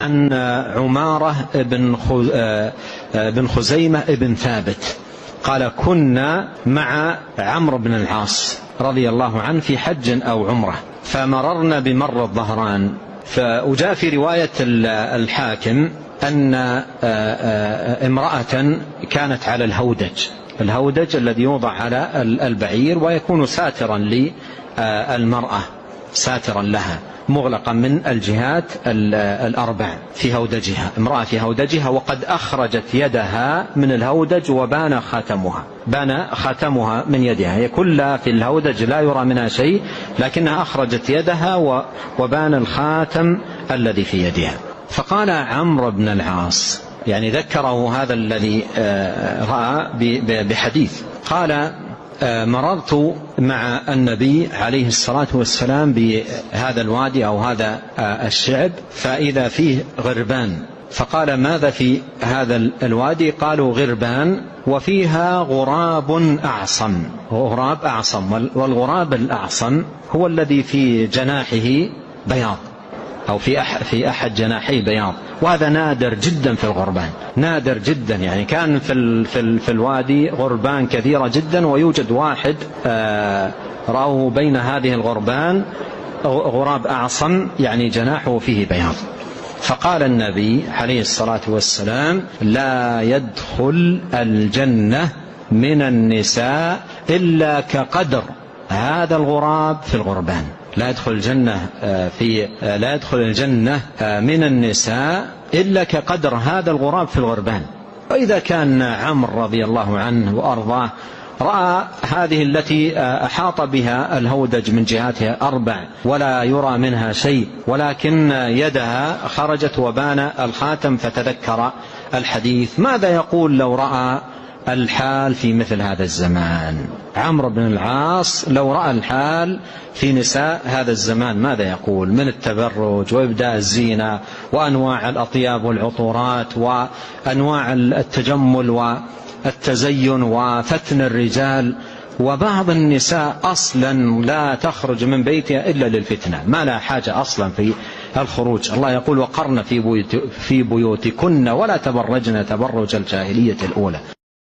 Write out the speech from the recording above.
عن عمارة بن خزيمة بن ثابت قال كنا مع عمرو بن العاص رضي الله عنه في حج أو عمرة، فمررنا بمر الظهران، وجاء في رواية الحاكم أن امرأة كانت على الهودج الذي يوضع على البعير ويكون ساترا للمرأة، ساترا لها، مغلقا من الجهات الأربع في هودجها، امرأة في هودجها، وقد أخرجت يدها من الهودج وبان خاتمها من يدها، هي كلها في الهودج لا يرى منها شيء، لكنها أخرجت يدها وبان الخاتم الذي في يدها. فقال عمرو بن العاص، يعني ذكره هذا الذي رأى بحديث، قال مررت مع النبي عليه الصلاة والسلام بهذا الوادي أو هذا الشعب فإذا فيه غربان، فقال ماذا في هذا الوادي؟ قالوا غربان وفيها غراب أعصم. والغراب الأعصم هو الذي في جناحه بياض أو في أحد جناحي بياض، وهذا نادر جدا في الغربان، نادر جدا، يعني كان في الوادي غربان كثيرة جدا، ويوجد واحد رأوه بين هذه الغربان غراب أعصم يعني جناحه فيه بياض. فقال النبي عليه الصلاة والسلام لا يدخل الجنة من النساء إلا كقدر هذا الغراب في الغربان، لا يدخل الجنة من النساء إلا كقدر هذا الغراب في الغربان. وإذا كان عمرو رضي الله عنه وأرضاه رأى هذه التي أحاط بها الهودج من جهاتها 4 ولا يرى منها شيء، ولكن يدها خرجت وبان الخاتم، فتذكر الحديث. ماذا يقول لو رأى الحال في مثل هذا الزمان؟ عمرو بن العاص لو رأى الحال في نساء هذا الزمان ماذا يقول من التبرج وإبداء الزينة وأنواع الأطياب والعطورات وأنواع التجمل والتزين وفتن الرجال، وبعض النساء أصلا لا تخرج من بيتها إلا للفتنة، ما لا حاجة أصلا في الخروج. الله يقول وقرن في بيوتكن ولا تبرجن تبرج الجاهلية الأولى.